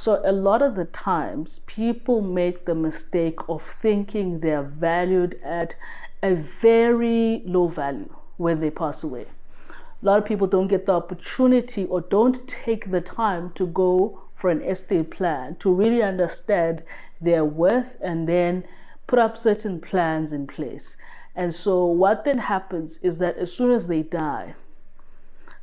So a lot of the times people make the mistake of thinking they're valued at a very low value when they pass away. A lot of people don't get the opportunity or don't take the time to go for an estate plan to really understand their worth and then put up certain plans in place. And so what then happens is that as soon as they die,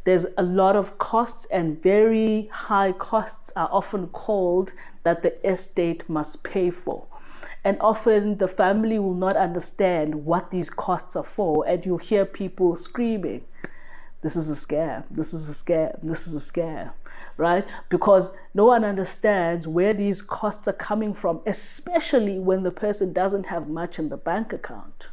there's a lot of costs, and very high costs are often called that the estate must pay for. And often the family will not understand what these costs are for, and you hear people screaming, this is a scam, this is a scam, this is a scam, right? Because no one understands where these costs are coming from, especially when the person doesn't have much in the bank account.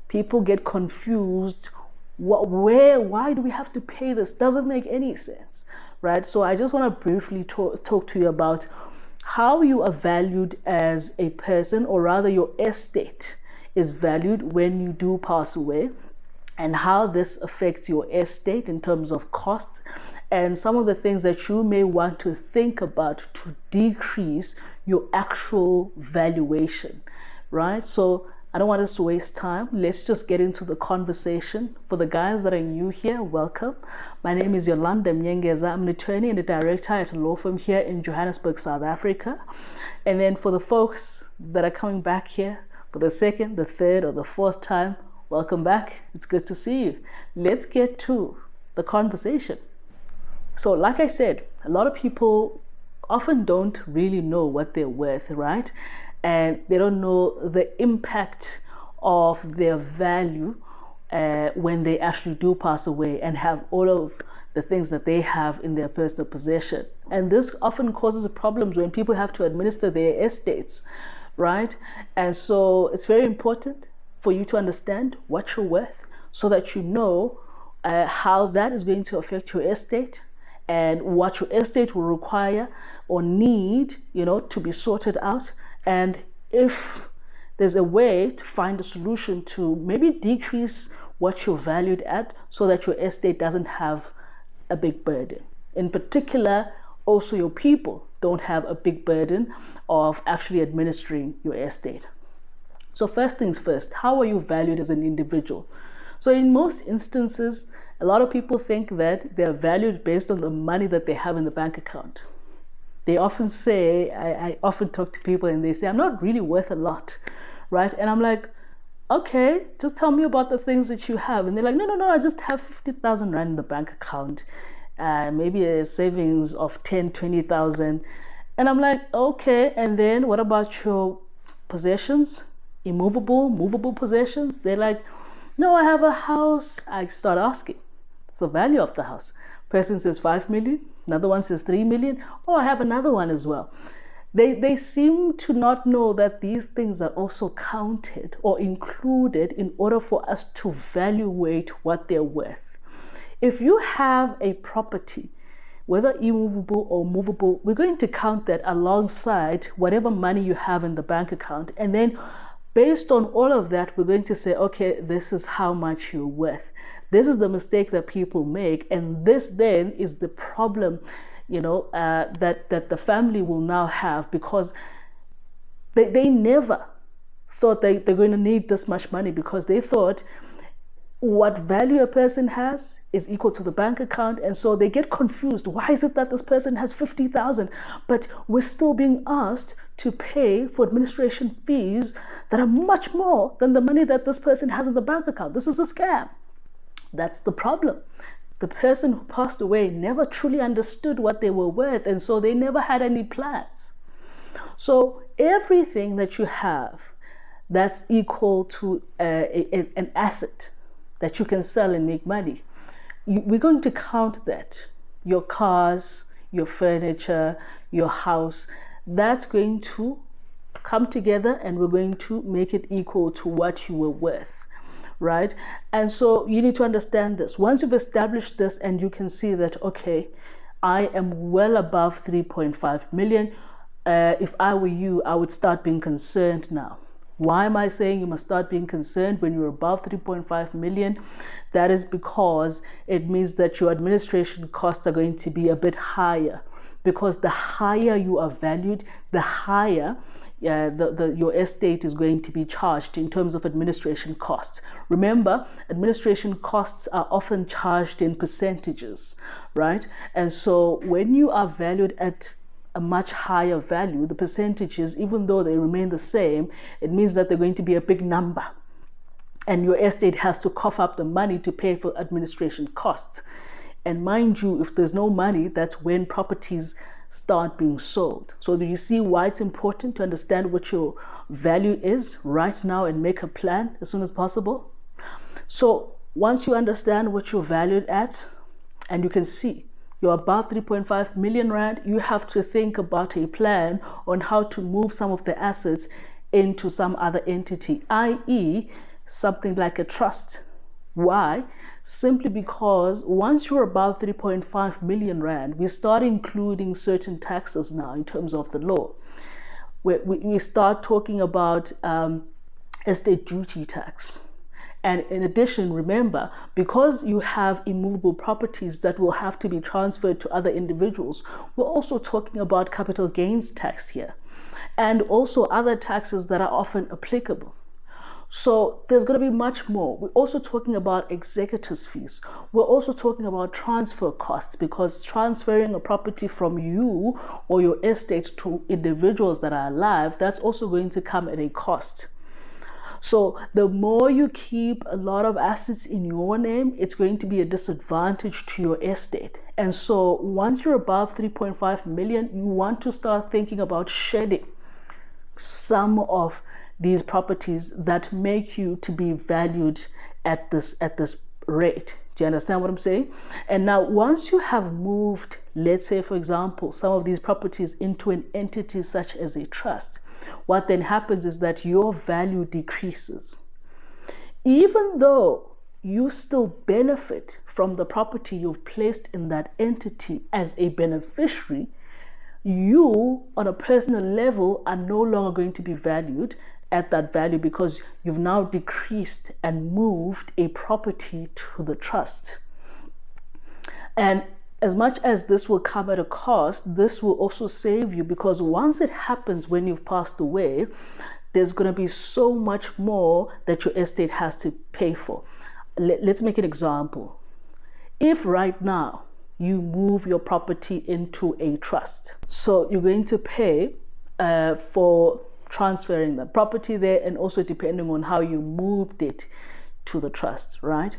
People get confused. Why do we have to pay this? Doesn't make any sense, right? So I just want to briefly talk to you about how you are valued as a person, or rather your estate is valued when you do pass away, and how this affects your estate in terms of costs, and some of the things that you may want to think about to decrease your actual valuation, right? So I don't want us to waste time. Let's just get into the conversation. For the guys that are new here, welcome. My name is Yolanda Mnyengeza. I'm an attorney and a director at a law firm here in Johannesburg, South Africa. And then for the folks that are coming back here for the second, the third, or the fourth time, welcome back. It's good to see you. Let's get to the conversation. So like I said, a lot of people often don't really know what they're worth, right? And they don't know the impact of their value when they actually do pass away and have all of the things that they have in their personal possession. And this often causes problems when people have to administer their estates, right? And so it's very important for you to understand what you're worth, so that you know how that is going to affect your estate, and what your estate will require or need, to be sorted out. And if there's a way to find a solution to maybe decrease what you're valued at, so that your estate doesn't have a big burden. In particular, also your people don't have a big burden of actually administering your estate. So first things first, how are you valued as an individual? So in most instances, a lot of people think that they're valued based on the money that they have in the bank account. They often say, I often talk to people and they say, I'm not really worth a lot, right? And I'm like, okay, just tell me about the things that you have. And they're like, no, I just have 50,000 Rand in the bank account, maybe a savings of 10, 20,000. And I'm like, okay, and then what about your possessions? Immovable, movable possessions? They're like, no, I have a house. I start asking, what's the value of the house? Person says 5 million. Another one says 3 million. Oh, I have another one as well. They seem to not know that these things are also counted or included in order for us to evaluate what they're worth. If you have a property, whether immovable or movable, we're going to count that alongside whatever money you have in the bank account. And then based on all of that, we're going to say, okay, this is how much you're worth. This is the mistake that people make, and this then is the problem, that the family will now have, because they never thought they're going to need this much money, because they thought what value a person has is equal to the bank account. And so they get confused. Why is it that this person has 50,000, but we're still being asked to pay for administration fees that are much more than the money that this person has in the bank account? This is a scam. That's the problem. The person who passed away never truly understood what they were worth, and so they never had any plans. So everything that you have that's equal to an asset that you can sell and make money, we're going to count that. Your cars, your furniture, your house, that's going to come together, and we're going to make it equal to what you were worth. Right? And so you need to understand this. Once you've established this and you can see that, okay, I am well above 3.5 million. If I were you, I would start being concerned now. Why am I saying you must start being concerned when you're above 3.5 million? That is because it means that your administration costs are going to be a bit higher because the higher you are valued, the higher your estate is going to be charged in terms of administration costs. Remember, administration costs are often charged in percentages, right? And so when you are valued at a much higher value, the percentages, even though they remain the same, it means that they're going to be a big number. And your estate has to cough up the money to pay for administration costs. And mind you, if there's no money, that's when properties start being sold. So do you see why it's important to understand what your value is right now and make a plan as soon as possible? So once you understand what you're valued at, and you can see you're above 3.5 million rand, you have to think about a plan on how to move some of the assets into some other entity, i.e. something like a trust. Why? Simply because once you're above 3.5 million rand, we start including certain taxes now in terms of the law. We start talking about estate duty tax. And in addition, remember, because you have immovable properties that will have to be transferred to other individuals, we're also talking about capital gains tax here, and also other taxes that are often applicable. So there's going to be much more. We're also talking about executors' fees. We're also talking about transfer costs, because transferring a property from you or your estate to individuals that are alive, that's also going to come at a cost. So the more you keep a lot of assets in your name, it's going to be a disadvantage to your estate. And so once you're above 3.5 million, you want to start thinking about shedding some of these properties that make you to be valued at this rate. Do you understand what I'm saying? And now once you have moved, let's say for example, some of these properties into an entity such as a trust, what then happens is that your value decreases. Even though you still benefit from the property you've placed in that entity as a beneficiary, you on a personal level are no longer going to be valued at that value, because you've now decreased and moved a property to the trust. And as much as this will come at a cost, this will also save you, because once it happens when you've passed away, there's going to be so much more that your estate has to pay for. Let's make an example. If right now you move your property into a trust, so you're going to pay for transferring the property there, and also depending on how you moved it to the trust, right?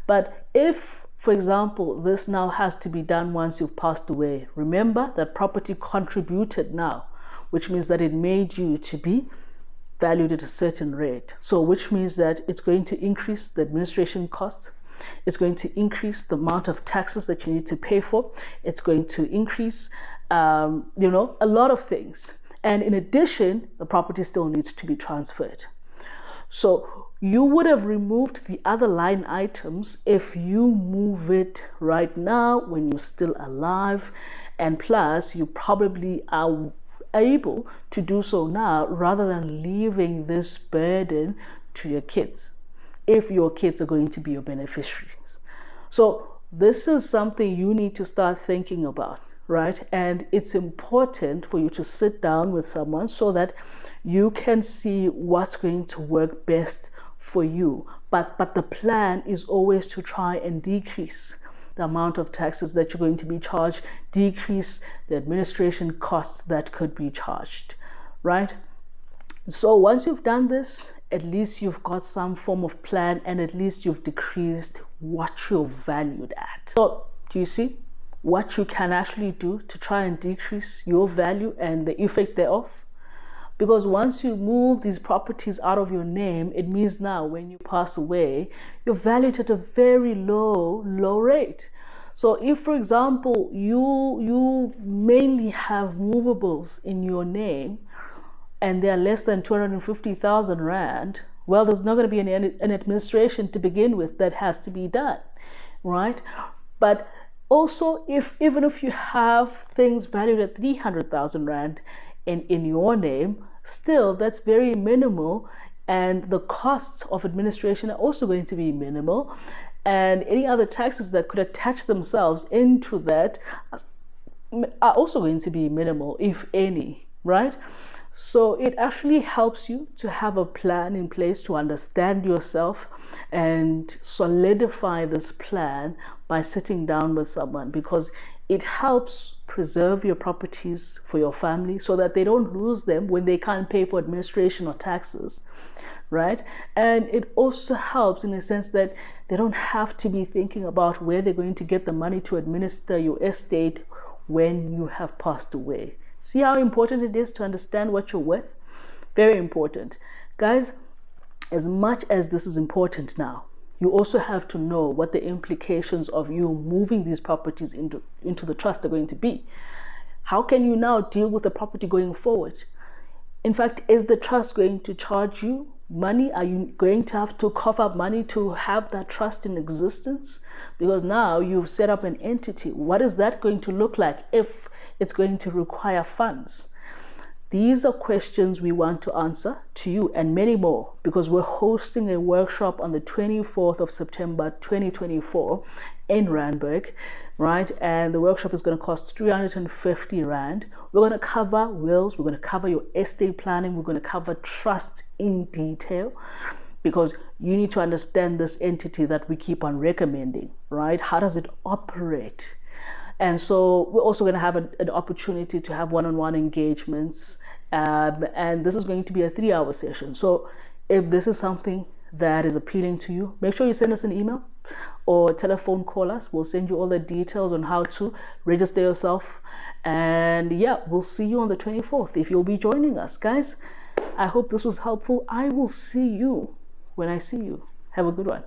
But if, for example, this now has to be done once you've passed away, remember that property contributed now, which means that it made you to be valued at a certain rate. So which means that it's going to increase the administration costs, it's going to increase the amount of taxes that you need to pay for, it's going to increase a lot of things. And in addition, the property still needs to be transferred. So you would have removed the other line items if you move it right now when you're still alive. And plus, you probably are able to do so now rather than leaving this burden to your kids, if your kids are going to be your beneficiaries. So this is something you need to start thinking about. Right? And it's important for you to sit down with someone so that you can see what's going to work best for you. But the plan is always to try and decrease the amount of taxes that you're going to be charged, decrease the administration costs that could be charged, right? So once you've done this, at least you've got some form of plan, and at least you've decreased what you're valued at. So do you see what you can actually do to try and decrease your value and the effect thereof? Because once you move these properties out of your name, it means now when you pass away, you're valued at a very low rate. So if, for example, you mainly have movables in your name and they are less than 250,000 rand, well, there's not going to be an administration to begin with that has to be done, right? But also, even if you have things valued at 300,000 rand in your name, still that's very minimal, and the costs of administration are also going to be minimal, and any other taxes that could attach themselves into that are also going to be minimal, if any, right? So it actually helps you to have a plan in place to understand yourself and solidify this plan by sitting down with someone, because it helps preserve your properties for your family so that they don't lose them when they can't pay for administration or taxes, right? And it also helps in the sense that they don't have to be thinking about where they're going to get the money to administer your estate when you have passed away. See how important it is to understand what you're worth? Very important. Guys, as much as this is important now, you also have to know what the implications of you moving these properties into the trust are going to be. How can you now deal with the property going forward? In fact, is the trust going to charge you money? Are you going to have to cough up money to have that trust in existence? Because now you've set up an entity. What is that going to look like if it's going to require funds? These are questions we want to answer to you, and many more, because we're hosting a workshop on the 24th of September 2024 in Randburg, right? And the workshop is going to cost 350 Rand. We're going to cover wills, we're going to cover your estate planning, we're going to cover trusts in detail, because you need to understand this entity that we keep on recommending, right? How does it operate? And so we're also going to have an opportunity to have one-on-one engagements. And this is going to be a 3-hour session. So if this is something that is appealing to you, make sure you send us an email or telephone call us. We'll send you all the details on how to register yourself. And yeah, we'll see you on the 24th if you'll be joining us. Guys, I hope this was helpful. I will see you when I see you. Have a good one.